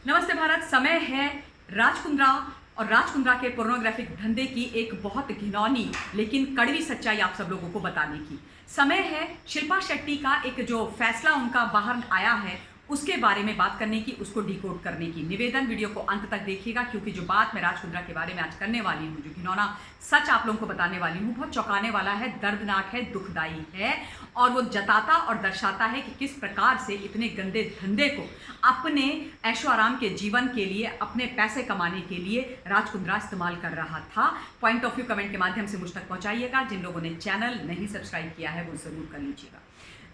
नमस्ते भारत। समय है राज कुंद्रा और राज कुंद्रा के पोर्नोग्राफिक धंधे की एक बहुत घिनौनी लेकिन कड़वी सच्चाई आप सब लोगों को बताने की। समय है शिल्पा शेट्टी का एक जो फैसला उनका बाहर आया है उसके बारे में बात करने की, उसको डिकोड करने की। निवेदन वीडियो को अंत तक देखिएगा क्योंकि जो बात मैं राज कुंद्रा के बारे में आज करने वाली हूँ, जो घिनौना सच आप लोगों को बताने वाली हूँ, बहुत चौंकाने वाला है, दर्दनाक है, दुखदाई है और वो जताता और दर्शाता है कि किस प्रकार से इतने गंदे धंधे को अपने ऐशो आराम के जीवन के लिए, अपने पैसे कमाने के लिए राज कुंद्रा इस्तेमाल कर रहा था। पॉइंट ऑफ व्यू कमेंट के माध्यम से मुझ तक पहुंचाइएगा। जिन लोगों ने चैनल नहीं सब्सक्राइब किया है वो जरूर कर लीजिएगा।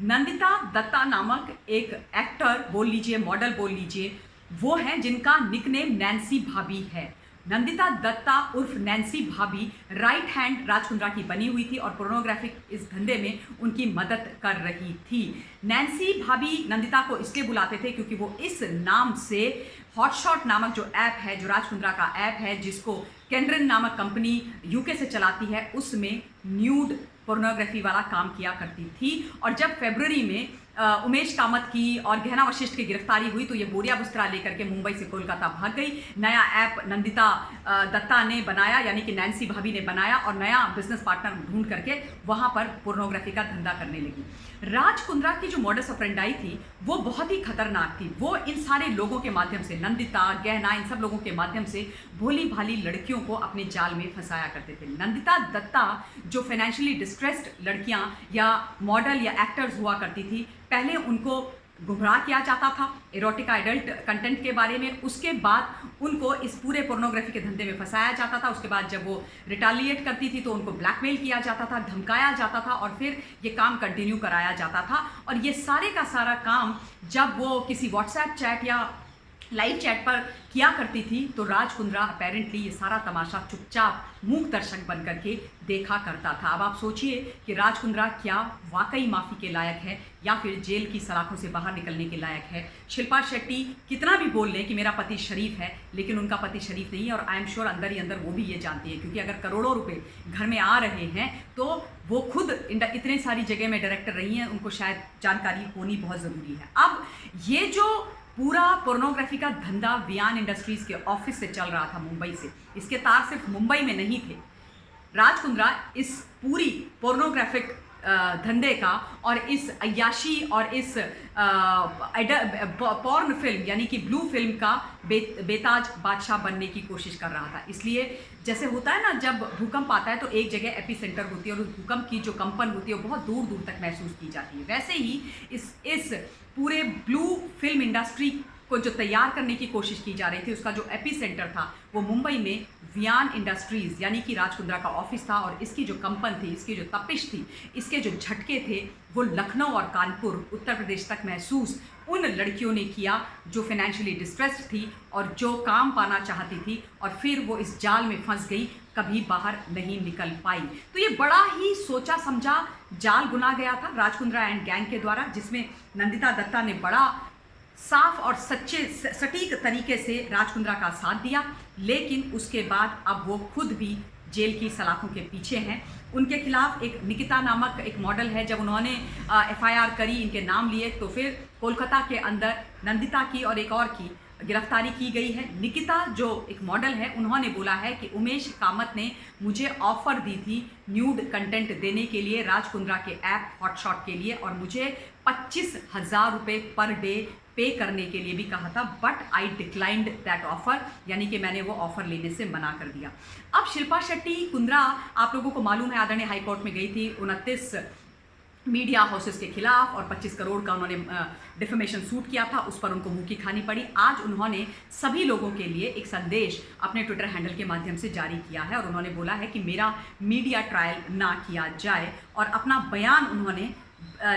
नंदिता दत्ता नामक एक एक्टर बोल लीजिए, मॉडल बोल लीजिए, वो हैं जिनका निकनेम नैन्सी भाभी है। नंदिता दत्ता उर्फ नैन्सी भाभी राइट हैंड राज कुंद्रा की बनी हुई थी और पोर्नोग्राफिक इस धंधे में उनकी मदद कर रही थी। नैन्सी भाभी नंदिता को इसलिए बुलाते थे क्योंकि वो इस नाम से हॉटशॉट नामक जो ऐप है, जो राज कुंद्रा का ऐप है, जिसको कैनरन नामक कंपनी यूके से चलाती है, उसमें न्यूड पोर्नोग्राफी वाला काम किया करती थी। और जब फरवरी में उमेश कामत की और गहना वशिष्ठ की गिरफ्तारी हुई तो ये बोरिया बुस्तरा लेकर के मुंबई से कोलकाता भाग गई। नया ऐप नंदिता दत्ता ने बनाया, यानी कि नैन्सी भाभी ने बनाया और नया बिजनेस पार्टनर ढूंढ करके वहां पर पोर्नोग्राफी का धंधा करने लगी। राज कुंद्रा की जो मॉडस ऑपरेंडाई थी वो बहुत ही खतरनाक थी। वो इन सारे लोगों के माध्यम से, नंदिता, गहना, इन सब लोगों के माध्यम से भोली भाली लड़कियों को अपने जाल में फंसाया करते थे। नंदिता दत्ता जो फाइनेंशियली डिस्ट्रेस्ड लड़कियां या मॉडल या एक्टर्स हुआ करती थी, पहले उनको गुमराह किया जाता था एरोटिका एडल्ट कंटेंट के बारे में, उसके बाद उनको इस पूरे पोर्नोग्राफी के धंधे में फंसाया जाता था। उसके बाद जब वो रिटालिएट करती थी तो उनको ब्लैकमेल किया जाता था, धमकाया जाता था और फिर ये काम कंटिन्यू कराया जाता था। और ये सारे का सारा काम जब वो किसी व्हाट्सएप चैट या लाइव चैट पर किया करती थी तो राज कुंद्रा अपेरेंटली ये सारा तमाशा चुपचाप मूक दर्शक बन करके देखा करता था। अब आप सोचिए कि राज कुंद्रा क्या वाकई माफ़ी के लायक है या फिर जेल की सलाखों से बाहर निकलने के लायक है। शिल्पा शेट्टी कितना भी बोल लें कि मेरा पति शरीफ है, लेकिन उनका पति शरीफ नहीं है और आई एम श्योर अंदर ही अंदर वो भी ये जानती है, क्योंकि अगर करोड़ों रुपए घर में आ रहे हैं तो वो खुद इतने सारी जगह में डायरेक्टर रही हैं, उनको शायद जानकारी होनी बहुत ज़रूरी है। अब ये जो पूरा पोर्नोग्राफी का धंधा वियान इंडस्ट्रीज के ऑफिस से चल रहा था मुंबई से, इसके तार सिर्फ मुंबई में नहीं थे। राज कुंद्रा इस पूरी पोर्नोग्राफिक धंधे का और इस अय्याशी और इस पॉर्न फिल्म यानी कि ब्लू फिल्म का बेताज बादशाह बनने की कोशिश कर रहा था। इसलिए जैसे होता है ना, जब भूकंप आता है तो एक जगह एपी सेंटर होती है और उस भूकंप की जो कंपन होती है वो बहुत दूर दूर तक महसूस की जाती है, वैसे ही इस पूरे ब्लू फिल्म इंडस्ट्री को जो तैयार करने की कोशिश की जा रही थी, उसका जो एपी सेंटर था वो मुंबई में वियान इंडस्ट्रीज यानी कि राज कुंद्रा का ऑफिस था। और इसकी जो कंपन थी, इसकी जो तपिश थी, इसके जो झटके थे वो लखनऊ और कानपुर, उत्तर प्रदेश तक महसूस उन लड़कियों ने किया जो फाइनेंशियली डिस्ट्रेस्ड थी और जो काम पाना चाहती थी और फिर वो इस जाल में फंस गई, कभी बाहर नहीं निकल पाई। तो ये बड़ा ही सोचा समझा जाल बुना गया था राज कुंद्रा एंड गैंग के द्वारा, जिसमें नंदिता दत्ता ने बड़ा साफ और सटीक तरीके से राज कुंद्रा का साथ दिया। लेकिन उसके बाद अब वो खुद भी जेल की सलाखों के पीछे हैं। उनके खिलाफ एक निकिता नामक एक मॉडल है, जब उन्होंने एफआईआर करी, इनके नाम लिए, तो फिर कोलकाता के अंदर नंदिता की और एक और की गिरफ्तारी की गई है। निकिता जो एक मॉडल है, उन्होंने बोला है कि उमेश कामत ने मुझे ऑफर दी थी न्यूड कंटेंट देने के लिए राज कुंद्रा के ऐप हॉटशॉट के लिए और मुझे 25,000 रुपये पर डे पे करने के लिए भी कहा था, but I declined that offer, यानी कि मैंने वो ऑफर लेने से मना कर दिया। अब शिल्पा शेट्टी कुंद्रा, आप लोगों को मालूम है, आदरणीय हाईकोर्ट में गई थी 29 मीडिया हाउसेस के खिलाफ और 25 करोड़ का उन्होंने डिफेमेशन सूट किया था, उस पर उनको मुंह की खानी पड़ी। आज उन्होंने सभी लोगों के लिए एक संदेश अपने ट्विटर हैंडल के माध्यम से जारी किया है और उन्होंने बोला है कि मेरा मीडिया ट्रायल ना किया जाए और अपना बयान उन्होंने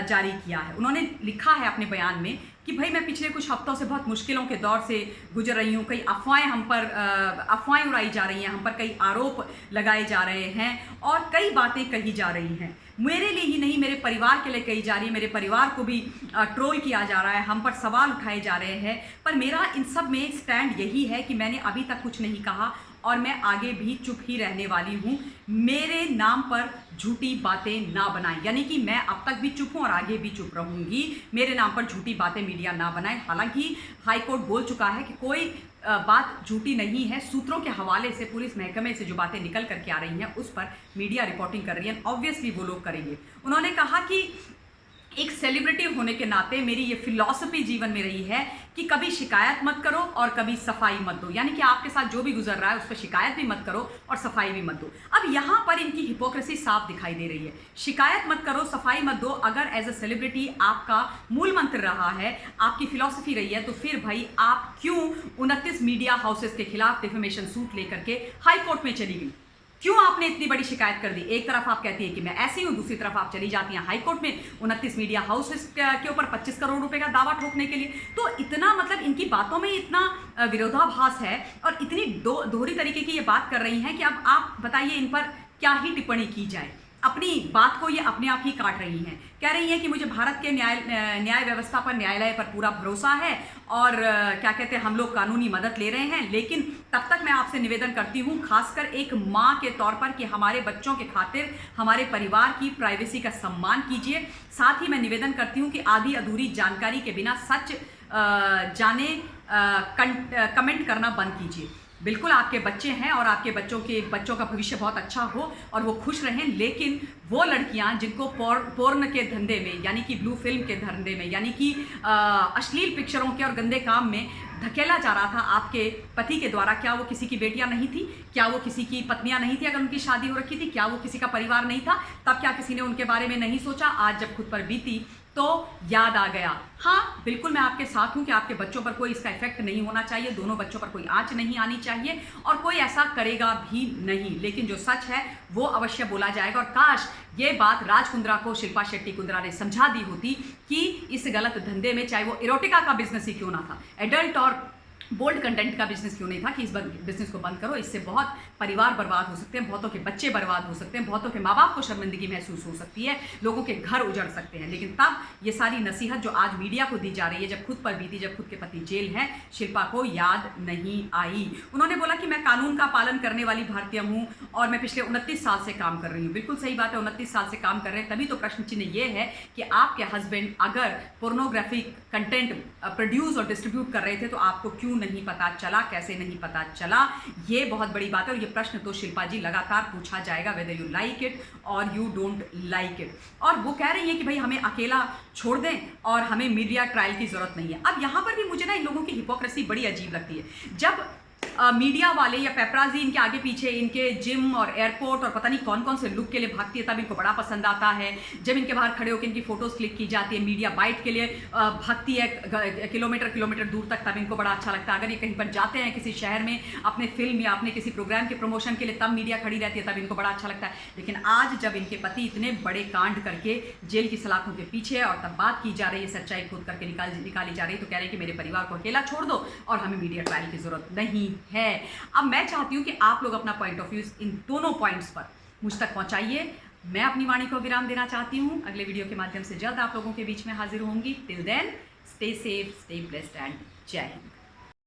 जारी किया है। उन्होंने लिखा है अपने बयान में कि भाई मैं पिछले कुछ हफ्तों से बहुत मुश्किलों के दौर से गुजर रही हूँ, कई अफवाहें उड़ाई जा रही हैं, हम पर कई आरोप लगाए जा रहे हैं और कई बातें कही जा रही हैं। मेरे लिए ही नहीं, मेरे परिवार के लिए कही जा रही है, मेरे परिवार को भी ट्रोल किया जा रहा है, हम पर सवाल उठाए जा रहे हैं, पर मेरा इन सब में स्टैंड यही है कि मैंने अभी तक कुछ नहीं कहा और मैं आगे भी चुप ही रहने वाली हूँ। मेरे नाम पर झूठी बातें ना बनाएं, यानी कि मैं अब तक भी चुप हूँ और आगे भी चुप रहूँगी। मेरे नाम पर झूठी बातें मीडिया ना बनाए। हालांकि हाईकोर्ट बोल चुका है कि कोई बात झूठी नहीं है। सूत्रों के हवाले से पुलिस महकमे से जो बातें निकल करके आ रही हैं उस पर मीडिया रिपोर्टिंग कर रही है, ऑब्वियसली वो लोग करेंगे। उन्होंने कहा कि एक सेलिब्रिटी होने के नाते मेरी ये फिलॉसफी जीवन में रही है कि कभी शिकायत मत करो और कभी सफाई मत दो, यानी कि आपके साथ जो भी गुजर रहा है उस पर शिकायत भी मत करो और सफाई भी मत दो। अब यहाँ पर इनकी हिपोक्रेसी साफ दिखाई दे रही है। शिकायत मत करो, सफाई मत दो, अगर एज अ सेलिब्रिटी आपका मूल मंत्र रहा है, आपकी फिलॉसफी रही है, तो फिर भाई आप क्यों 29 मीडिया हाउसेस के खिलाफ डिफेमेशन सूट लेकर के हाई कोर्ट में चली गई? क्यों आपने इतनी बड़ी शिकायत कर दी? एक तरफ आप कहती है कि मैं ऐसी हूं, दूसरी तरफ आप चली जाती हैं हाई कोर्ट में 29 मीडिया हाउसेस के ऊपर 25 करोड़ रुपए का दावा ठोकने के लिए। तो इतना मतलब इनकी बातों में इतना विरोधाभास है और इतनी दोहरी तरीके की ये बात कर रही हैं कि अब आप बताइए इन पर क्या ही टिप्पणी की जाए। अपनी बात को ये अपने आप ही काट रही हैं। कह रही हैं कि मुझे भारत के न्याय व्यवस्था पर, न्यायालय पर पूरा भरोसा है और क्या कहते हैं, हम लोग कानूनी मदद ले रहे हैं। लेकिन तब तक मैं आपसे निवेदन करती हूँ, खासकर एक माँ के तौर पर, कि हमारे बच्चों के खातिर हमारे परिवार की प्राइवेसी का सम्मान कीजिए। साथ ही मैं निवेदन करती हूँ कि आधी अधूरी जानकारी के बिना सच जाने कमेंट करना बंद कीजिए। बिल्कुल आपके बच्चे हैं और आपके बच्चों का भविष्य बहुत अच्छा हो और वो खुश रहें, लेकिन वो लड़कियां जिनको पोर्न के धंधे में, यानी कि ब्लू फिल्म के धंधे में, यानी कि अश्लील पिक्चरों के और गंदे काम में धकेला जा रहा था आपके पति के द्वारा, क्या वो किसी की बेटियां नहीं थी? क्या वो किसी की पत्नियां नहीं थी? अगर उनकी शादी हो रखी थी, क्या वो किसी का परिवार नहीं था? तब क्या किसी ने उनके बारे में नहीं सोचा? आज जब खुद पर बीती तो याद आ गया। हाँ, बिल्कुल मैं आपके साथ हूं कि आपके बच्चों पर कोई इसका इफेक्ट नहीं होना चाहिए, दोनों बच्चों पर कोई आंच नहीं आनी चाहिए और कोई ऐसा करेगा भी नहीं। लेकिन जो सच है वो अवश्य बोला जाएगा। और काश ये बात राज कुंद्रा को शिल्पा शेट्टी कुंद्रा ने समझा दी होती कि इस गलत धंधे में, चाहे वो इरोटिका का बिजनेस ही क्यों ना था, एडल्ट और बोल्ड कंटेंट का बिजनेस क्यों नहीं था, कि इस बिजनेस को बंद करो। इससे बहुत परिवार बर्बाद हो सकते हैं, बहुतों के बच्चे बर्बाद हो सकते हैं, बहुतों के माँ बाप को शर्मिंदगी महसूस हो सकती है, लोगों के घर उजड़ सकते हैं। लेकिन तब ये सारी नसीहत जो आज मीडिया को दी जा रही है, जब खुद पर बीती, जब खुद के पति जेल हैं, शिल्पा को याद नहीं आई। उन्होंने बोला कि मैं कानून का पालन करने वाली भारतीय हूँ और मैं पिछले 29 साल से काम कर रही हूँ। बिल्कुल सही बात है, 29 साल से काम कर रहे हैं। तभी तो प्रश्न चिन्ह ये है कि आपके हस्बैंड अगर पोर्नोग्राफिक कंटेंट प्रोड्यूस और डिस्ट्रीब्यूट कर रहे थे तो आपको क्यों नहीं पता चला, कैसे नहीं पता चला? ये बहुत बड़ी बात है और ये प्रश्न तो शिल्पा जी लगातार पूछा जाएगा, वेदर यू लाइक इट और यू डोंट लाइक इट। और वो कह रही है कि भाई हमें अकेला छोड़ दें और हमें मीडिया ट्रायल की जरूरत नहीं है। अब यहाँ पर भी मुझे ना इन लोगों की हिपोक्रेसी बड़ी अजीब लगती है। जब मीडिया वाले या पेपराजी इनके आगे पीछे इनके जिम और एयरपोर्ट और पता नहीं कौन कौन से लुक के लिए भागती है, तब इनको बड़ा पसंद आता है। जब इनके बाहर खड़े होकर इनकी फोटोज क्लिक की जाती है, मीडिया बाइट के लिए भागती है किलोमीटर दूर तक, तब इनको बड़ा अच्छा लगता है। अगर ये कहीं पर जाते हैं किसी शहर में अपने फिल्म या अपने किसी प्रोग्राम के प्रमोशन के लिए, तब मीडिया खड़ी रहती है, तब इनको बड़ा अच्छा लगता है। लेकिन आज जब इनके पति इतने बड़े कांड करके जेल की सलाखों के पीछे और तब बात की जा रही है, सच्चाई खुद करके निकाली जा रही है, तो कह रहे हैं कि मेरे परिवार को अकेला छोड़ दो और हमें मीडिया ट्रायल की जरूरत नहीं है। अब मैं चाहती हूं कि आप लोग अपना पॉइंट ऑफ व्यू इन दोनों पॉइंट्स पर मुझ तक पहुंचाइए। मैं अपनी वाणी को विराम देना चाहती हूं। अगले वीडियो के माध्यम से जल्द आप लोगों के बीच में हाजिर होंगी। Till then stay safe, stay blessed and जय हिंद।